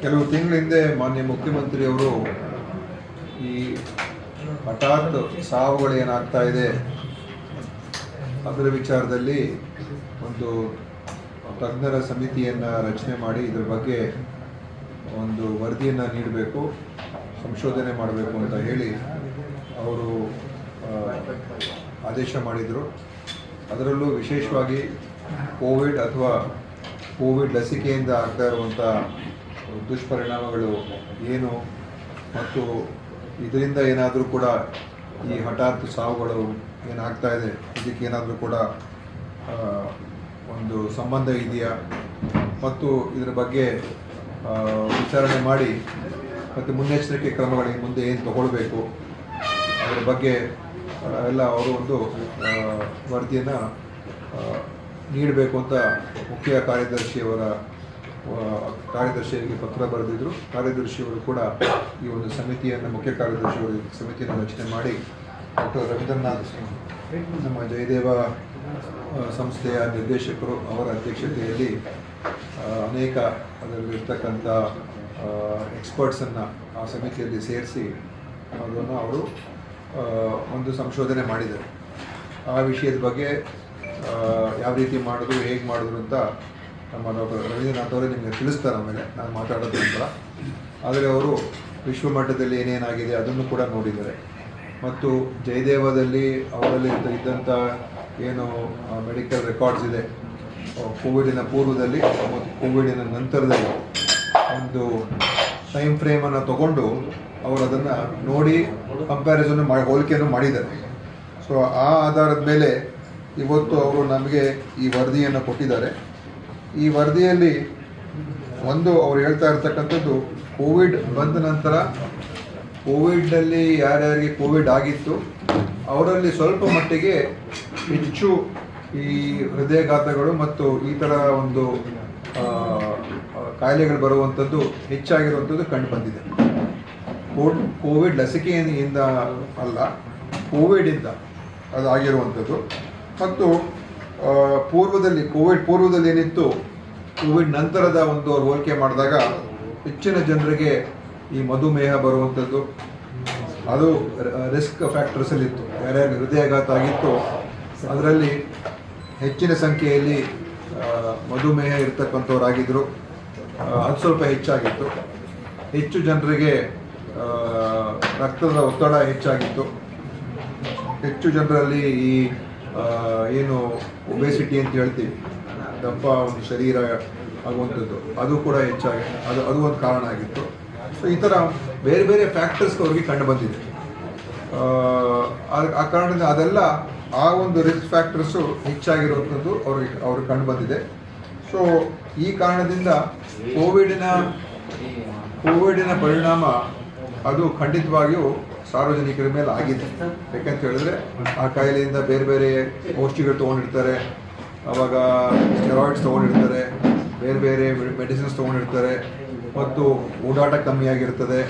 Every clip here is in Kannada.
ಕೆಲವು ತಿಂಗಳ ಹಿಂದೆ ಮಾನ್ಯ ಮುಖ್ಯಮಂತ್ರಿಯವರು ಈ ಹಠಾತ್ ಸಾವುಗಳು ಏನಾಗ್ತಾ ಇದೆ ಅದರ ವಿಚಾರದಲ್ಲಿ ಒಂದು ತಜ್ಞರ ಸಮಿತಿಯನ್ನು ರಚನೆ ಮಾಡಿ ಇದರ ಬಗ್ಗೆ ಒಂದು ವರದಿಯನ್ನು ನೀಡಬೇಕು, ಸಂಶೋಧನೆ ಮಾಡಬೇಕು ಅಂತ ಹೇಳಿ ಅವರು ಆದೇಶ ಮಾಡಿದರು. ಅದರಲ್ಲೂ ವಿಶೇಷವಾಗಿ ಕೋವಿಡ್ ಅಥವಾ ಕೋವಿಡ್ ಲಸಿಕೆಯಿಂದ ಆಗ್ತಾ ಇರುವಂಥ ದುಷ್ಪರಿಣಾಮಗಳು ಏನು ಮತ್ತು ಇದರಿಂದ ಏನಾದರೂ ಕೂಡ ಈ ಹಠಾತ್ ಸಾವುಗಳು ಏನಾಗ್ತಾ ಇದೆ ಇದಕ್ಕೇನಾದರೂ ಕೂಡ ಒಂದು ಸಂಬಂಧ ಇದೆಯಾ ಮತ್ತು ಇದರ ಬಗ್ಗೆ ವಿಚಾರಣೆ ಮಾಡಿ ಮತ್ತು ಮುನ್ನೆಚ್ಚರಿಕೆ ಕ್ರಮಗಳಿಗೆ ಮುಂದೆ ಏನು ತಗೊಳ್ಬೇಕು ಅದರ ಬಗ್ಗೆ ಎಲ್ಲ ಅವರು ಒಂದು ವರದಿಯನ್ನು ನೀಡಬೇಕು ಅಂತ ಮುಖ್ಯ ಕಾರ್ಯದರ್ಶಿಯವರಿಗೆ ಪತ್ರ ಬರೆದಿದ್ದರು. ಕಾರ್ಯದರ್ಶಿಯವರು ಕೂಡ ಈ ಒಂದು ಸಮಿತಿಯನ್ನು ಮುಖ್ಯ ಕಾರ್ಯದರ್ಶಿಯವರು ಸಮಿತಿಯನ್ನು ರಚನೆ ಮಾಡಿ ಡಾಕ್ಟರ್ ರವೀಂದ್ರನಾಥ್ ನಮ್ಮ ಜಯದೇವ ಸಂಸ್ಥೆಯ ನಿರ್ದೇಶಕರು ಅವರ ಅಧ್ಯಕ್ಷತೆಯಲ್ಲಿ ಅನೇಕ ಅದರಲ್ಲಿರ್ತಕ್ಕಂಥ ಎಕ್ಸ್ಪರ್ಟ್ಸನ್ನು ಆ ಸಮಿತಿಯಲ್ಲಿ ಸೇರಿಸಿ ಅದನ್ನು ಅವರು ಒಂದು ಸಂಶೋಧನೆ ಮಾಡಿದ್ದಾರೆ. ಆ ವಿಷಯದ ಬಗ್ಗೆ ಯಾವ ರೀತಿ ಮಾಡಿದ್ರು, ಹೇಗೆ ಮಾಡಿದ್ರು ಅಂತ ನಮ್ಮ ಡಾಕ್ಟರ್ ರವೀಂದ್ರನಾಥ್ ಅವರೇ ನಿಮಗೆ ತಿಳಿಸ್ತಾರೆ. ಆಮೇಲೆ ನಾನು ಮಾತಾಡೋದು ನಂತರ. ಆದರೆ ಅವರು ವಿಶ್ವ ಮಟ್ಟದಲ್ಲಿ ಏನೇನಾಗಿದೆ ಅದನ್ನು ಕೂಡ ನೋಡಿದ್ದಾರೆ ಮತ್ತು ಜಯದೇವದಲ್ಲಿ ಅವರಲ್ಲಿ ಇದ್ದಂಥ ಏನು ಮೆಡಿಕಲ್ ರೆಕಾರ್ಡ್ಸ್ ಇದೆ ಕೋವಿಡಿನ ಪೂರ್ವದಲ್ಲಿ ಮತ್ತು ಕೋವಿಡಿನ ನಂತರದಲ್ಲಿ ಒಂದು ಟೈಮ್ ಫ್ರೇಮನ್ನು ತಗೊಂಡು ಅವರು ಅದನ್ನು ನೋಡಿ ಕಂಪ್ಯಾರಿಸನ್ ಹೋಲಿಕೆಯನ್ನು ಮಾಡಿದ್ದಾರೆ. ಸೊ ಆ ಆಧಾರದ ಮೇಲೆ ಇವತ್ತು ಅವರು ನಮಗೆ ಈ ವರದಿಯನ್ನು ಕೊಟ್ಟಿದ್ದಾರೆ. ಈ ವರದಿಯಲ್ಲಿ ಒಂದು ಅವ್ರು ಹೇಳ್ತಾ ಇರ್ತಕ್ಕಂಥದ್ದು ಕೋವಿಡ್ ಬಂದ ನಂತರ ಕೋವಿಡ್ನಲ್ಲಿ ಯಾರ್ಯಾರಿಗೆ ಕೋವಿಡ್ ಆಗಿತ್ತು ಅವರಲ್ಲಿ ಸ್ವಲ್ಪ ಮಟ್ಟಿಗೆ ಹೆಚ್ಚು ಈ ಹೃದಯಘಾತಗಳು ಮತ್ತು ಈ ಥರ ಒಂದು ಕಾಯಿಲೆಗಳು ಬರುವಂಥದ್ದು ಹೆಚ್ಚಾಗಿರುವಂಥದ್ದು ಕಂಡು ಬಂದಿದೆ. ಕೋವಿಡ್ ಲಸಿಕೆಯಿಂದ ಅಲ್ಲ, ಕೋವಿಡಿಂದ ಅದಾಗಿರುವಂಥದ್ದು. ಮತ್ತು ಕೋವಿಡ್ ಪೂರ್ವದಲ್ಲಿ ಏನಿತ್ತು, ಕೋವಿಡ್ ನಂತರದ ಒಂದು ಹೋಲಿಕೆ ಮಾಡಿದಾಗ ಹೆಚ್ಚಿನ ಜನರಿಗೆ ಈ ಮಧುಮೇಹ ಬರುವಂಥದ್ದು ಅದು ರಿಸ್ಕ್ ಫ್ಯಾಕ್ಟರ್ಸಲ್ಲಿತ್ತು. ಯಾರ್ಯಾರು ಹೃದಯಾಘಾತ ಆಗಿತ್ತು ಅದರಲ್ಲಿ ಹೆಚ್ಚಿನ ಸಂಖ್ಯೆಯಲ್ಲಿ ಮಧುಮೇಹ ಇರ್ತಕ್ಕಂಥವ್ರಾಗಿದ್ದರು. ಅದು ಸ್ವಲ್ಪ ಹೆಚ್ಚಾಗಿತ್ತು. ಹೆಚ್ಚು ಜನರಿಗೆ ರಕ್ತದ ಒತ್ತಡ ಹೆಚ್ಚಾಗಿತ್ತು. ಹೆಚ್ಚು ಜನರಲ್ಲಿ ಈ ಏನು ಒಬೆಸಿಟಿ ಅಂತ ಹೇಳ್ತೀವಿ, ದಪ್ಪ ಒಂದು ಶರೀರ ಆಗುವಂಥದ್ದು ಅದು ಕೂಡ ಹೆಚ್ಚಾಗಿ ಅದು ಒಂದು ಕಾರಣ ಆಗಿತ್ತು. ಸೊ ಈ ಥರ ಬೇರೆ ಬೇರೆ ಫ್ಯಾಕ್ಟರ್ಸ್ ಅವ್ರಿಗೆ ಕಂಡು ಬಂದಿದೆ. ಆ ಕಾರಣದಿಂದ ಅದೆಲ್ಲ ಆ ಒಂದು ರಿಸ್ಕ್ ಫ್ಯಾಕ್ಟರ್ಸು ಹೆಚ್ಚಾಗಿರುವಂಥದ್ದು ಅವ್ರಿಗೆ ಕಂಡು ಬಂದಿದೆ. ಸೊ ಈ ಕಾರಣದಿಂದ ಕೋವಿಡಿನ ಪರಿಣಾಮ ಅದು ಖಂಡಿತವಾಗಿಯೂ ಸಾರ್ವಜನಿಕರ ಮೇಲೆ ಆಗಿದೆ. ಯಾಕಂತ ಹೇಳಿದ್ರೆ ಆ ಕಾಯಿಲೆಯಿಂದ ಬೇರೆ ಬೇರೆ ಔಷಧಿಗಳು ತೊಗೊಂಡಿರ್ತಾರೆ, ಆವಾಗ ಸ್ಟೆರಾಯ್ಡ್ಸ್ ತೊಗೊಂಡಿರ್ತಾರೆ, ಬೇರೆ ಬೇರೆ ಮೆಡಿಸಿನ್ಸ್ ತೊಗೊಂಡಿರ್ತಾರೆ ಮತ್ತು ಓಡಾಟ ಕಮ್ಮಿಯಾಗಿರ್ತದೆ.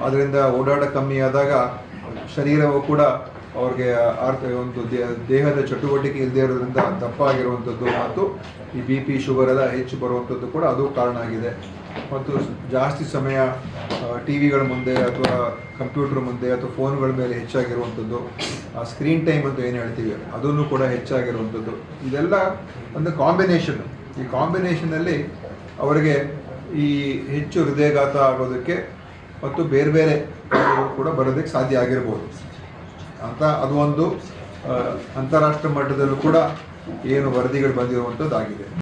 ಅದರಿಂದ ಓಡಾಟ ಕಮ್ಮಿ ಆದಾಗ ಶರೀರವು ಕೂಡ ಅವ್ರಿಗೆ ಒಂದು ದೇಹದ ಚಟುವಟಿಕೆ ಇಲ್ಲದೆ ಇರೋದ್ರಿಂದ ದಪ್ಪ ಆಗಿರುವಂಥದ್ದು ಮತ್ತು ಈ ಬಿ ಪಿ ಶುಗರ್ ಎಲ್ಲ ಹೆಚ್ಚು ಬರುವಂಥದ್ದು ಕೂಡ ಅದು ಕಾರಣ ಆಗಿದೆ. ಮತ್ತು ಜಾಸ್ತಿ ಸಮಯ ಟಿ ವಿಗಳ ಮುಂದೆ ಅಥವಾ ಕಂಪ್ಯೂಟರ್ ಮುಂದೆ ಅಥವಾ ಫೋನ್ಗಳ ಮೇಲೆ ಹೆಚ್ಚಾಗಿರುವಂಥದ್ದು, ಆ ಸ್ಕ್ರೀನ್ ಟೈಮ್ ಅಂತ ಏನು ಹೇಳ್ತೀವಿ ಅದನ್ನು ಕೂಡ ಹೆಚ್ಚಾಗಿರುವಂಥದ್ದು. ಇದೆಲ್ಲ ಒಂದು ಕಾಂಬಿನೇಷನ್. ಈ ಕಾಂಬಿನೇಷನಲ್ಲಿ ಅವರಿಗೆ ಈ ಹೆಚ್ಚು ಹೃದಯಾಘಾತ ಆಗೋದಕ್ಕೆ ಮತ್ತು ಬೇರೆ ಬೇರೆ ಕೂಡ ಬರೋದಕ್ಕೆ ಸಾಧ್ಯ ಆಗಿರ್ಬೋದು ಅಂತ ಅದು ಒಂದು ಅಂತಾರಾಷ್ಟ್ರೀಯ ಮಟ್ಟದಲ್ಲೂ ಕೂಡ ಏನು ವರದಿಗಳು ಬಂದಿರುವಂಥದ್ದಾಗಿದೆ.